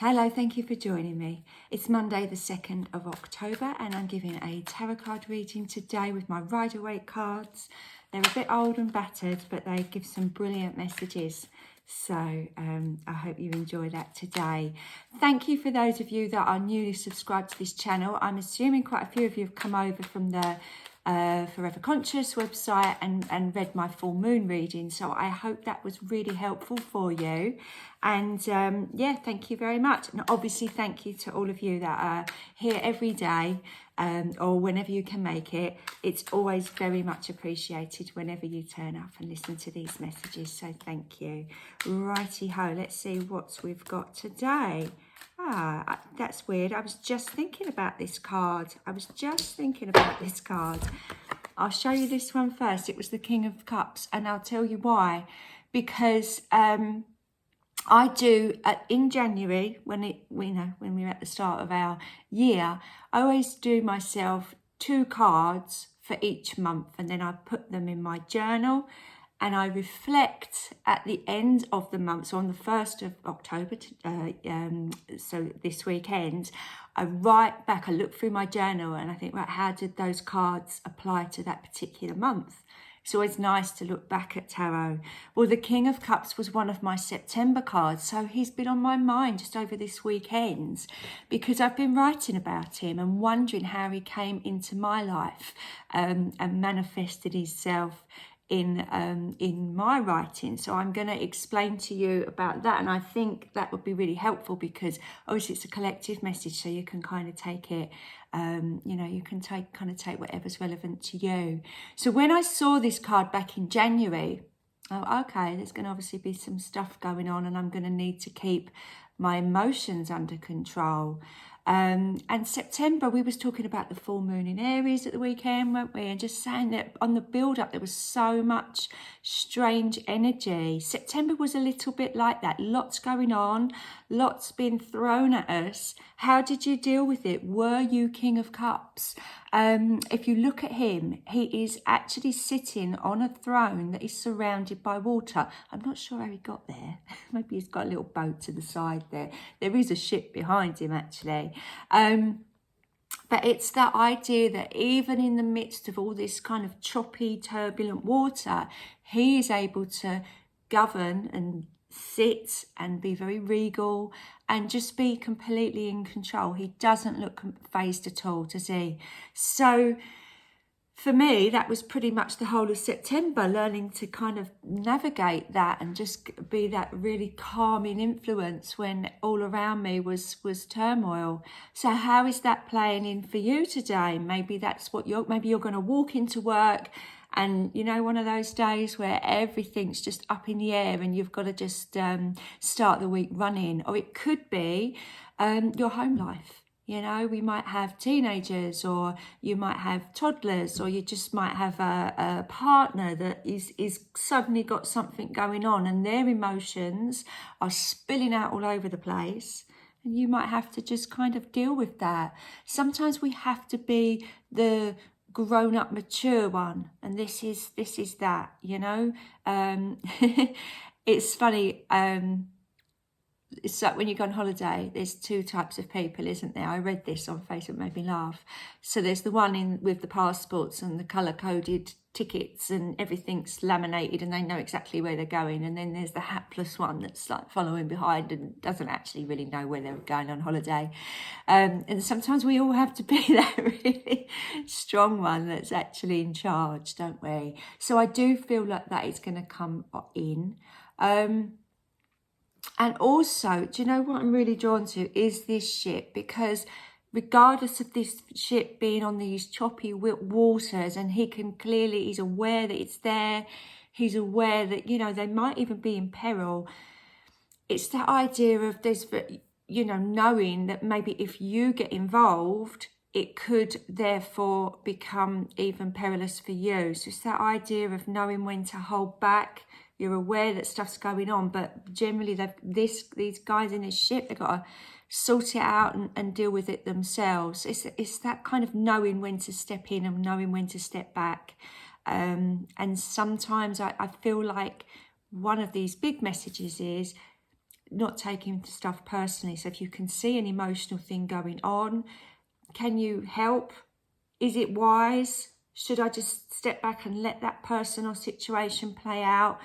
Hello, thank you for joining me. It's Monday the 2nd of October and I'm giving a tarot card reading today with my Rider-Waite cards. They're a bit old and battered, but they give some brilliant messages. So I hope you enjoy that today. Thank you for those of you that are newly subscribed to this channel. I'm assuming quite a few of you have come over from the Forever Conscious website and read my full moon reading, so I hope that was really helpful for you. And yeah, thank you very much. And obviously thank you to all of you that are here every day or whenever you can make it. It's always very much appreciated whenever you turn up and listen to these messages, so thank you. Righty ho, let's see what we've got today. That's weird. I was just thinking about this card. I'll show you this one first. It was the King of Cups, and I'll tell you why. Because I do in January, when we're at the start of our year, I always do myself 2 cards for each month, and then I put them in my journal. And I reflect at the end of the month, so on the 1st of October, so this weekend, I write back, I look through my journal and I think, right, how did those cards apply to that particular month? It's always nice to look back at tarot. Well, the King of Cups was one of my September cards, so he's been on my mind just over this weekend because I've been writing about him and wondering how he came into my life and manifested himself in my writing. So I'm going to explain to you about that, and I think that would be really helpful because obviously it's a collective message, so you can kind of take it you can take whatever's relevant to you. So when I saw this card back in January, okay, there's going to obviously be some stuff going on and I'm going to need to keep my emotions under control. And September, we was talking about the full moon in Aries at the weekend, weren't we? And just saying that on the build-up, there was so much strange energy. September was a little bit like that. Lots going on, lots being thrown at us. How did you deal with it? Were you King of Cups? If you look at him, he is actually sitting on a throne that is surrounded by water. I'm not sure how he got there. Maybe he's got a little boat to the side there. There is a ship behind him, actually. But it's that idea that even in the midst of all this kind of choppy, turbulent water, he is able to govern and sit and be very regal and just be completely in control. He doesn't look phased at all, does he? So for me, that was pretty much the whole of September, learning to kind of navigate that and just be that really calming influence when all around me was turmoil. So how is that playing in for you today? Maybe that's what maybe you're going to walk into work and, one of those days where everything's just up in the air and you've got to just start the week running. Or it could be your home life. We might have teenagers, or you might have toddlers, or you just might have a partner that is suddenly got something going on and their emotions are spilling out all over the place. And you might have to just kind of deal with that. Sometimes we have to be the grown-up, mature one, and this is that. It's funny. It's like when you go on holiday, there's 2 types of people, isn't there? I read this on Facebook, made me laugh. So there's the one with the passports and the colour-coded tickets and everything's laminated and they know exactly where they're going. And then there's the hapless one that's like following behind and doesn't actually really know where they're going on holiday. And sometimes we all have to be that really strong one that's actually in charge, don't we? So I do feel like that is going to come in. And also, do you know what I'm really drawn to is this ship, because regardless of this ship being on these choppy waters, and he's aware that it's there, he's aware that, they might even be in peril. It's that idea of this, knowing that maybe if you get involved, it could therefore become even perilous for you. So it's that idea of knowing when to hold back. You're aware that stuff's going on, but generally these guys in this ship, they've got to sort it out and deal with it themselves. It's that kind of knowing when to step in and knowing when to step back. And sometimes I feel like one of these big messages is not taking stuff personally. So if you can see an emotional thing going on, can you help? Is it wise? Should I just step back and let that person or situation play out?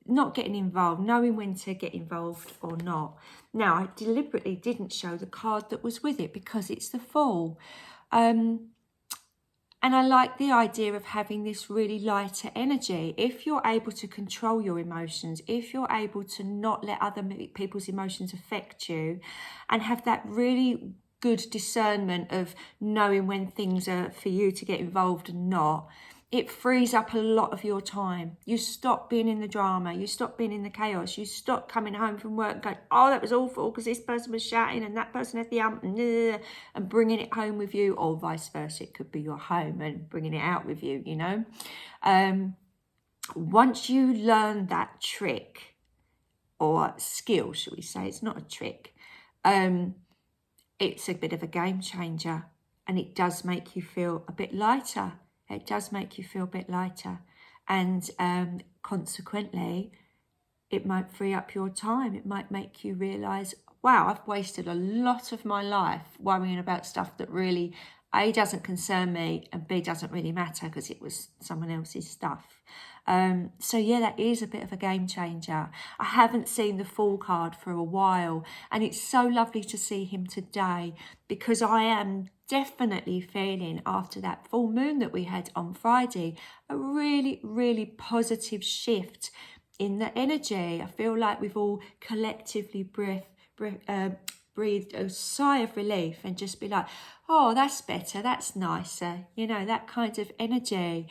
Not getting involved, knowing when to get involved or not. Now, I deliberately didn't show the card that was with it because it's the Fool. And I like the idea of having this really lighter energy. If you're able to control your emotions, if you're able to not let other people's emotions affect you, and have that really good discernment of knowing when things are for you to get involved and not, it frees up a lot of your time. You stop being in the drama, you stop being in the chaos, you stop coming home from work going, oh, that was awful because this person was shouting and that person had the and bringing it home with you, or vice versa. It could be your home and bringing it out with you, you know. Once you learn that trick or skill, shall we say, it's not a trick, it's a bit of a game changer, and it does make you feel a bit lighter. It does make you feel a bit lighter, and consequently, it might free up your time. It might make you realise, wow, I've wasted a lot of my life worrying about stuff that really, A, doesn't concern me, and B, doesn't really matter because it was someone else's stuff. So yeah, that is a bit of a game changer. I haven't seen the Fool card for a while, and it's so lovely to see him today, because I am definitely feeling, after that full moon that we had on Friday, a really, really positive shift in the energy. I feel like we've all collectively breathed a sigh of relief and just be like, oh, that's better, that's nicer, you know, that kind of energy.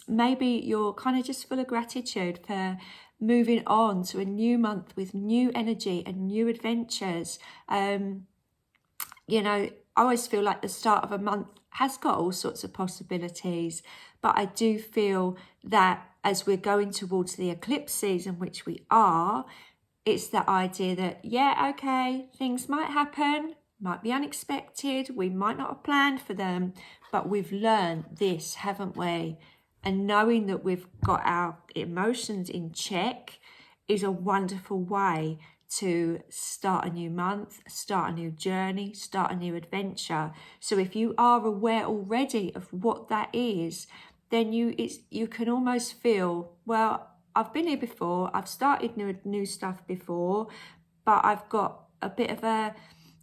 Maybe you're kind of just full of gratitude for moving on to a new month with new energy and new adventures. You know, I always feel like the start of a month has got all sorts of possibilities, but I do feel that as we're going towards the eclipse season, which we are, it's that idea that, yeah, okay, things might happen, might be unexpected, we might not have planned for them, but we've learned this, haven't we? And knowing that we've got our emotions in check is a wonderful way to start a new month, start a new journey, start a new adventure. So if you are aware already of what that is, then you can almost feel, well, I've been here before, I've started new stuff before, but I've got a bit of a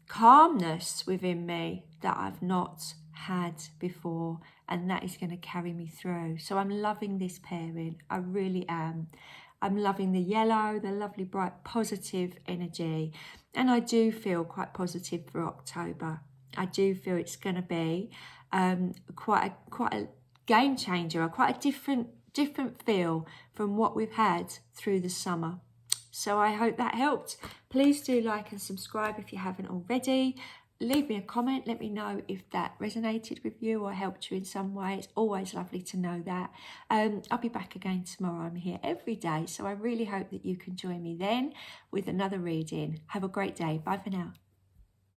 calmness within me that I've not had before, and that is going to carry me through. So I'm loving this pairing, I really am. I'm loving the yellow, the lovely bright positive energy, and I do feel quite positive for October. I do feel it's going to be quite a game changer, quite a different feel from what we've had through the summer. So I hope that helped. Please do like and subscribe if you haven't already. Leave me a comment, let me know if that resonated with you or helped you in some way. It's always lovely to know that. I'll be back again tomorrow. I'm here every day, so I really hope that you can join me then with another reading. Have a great day. Bye for now.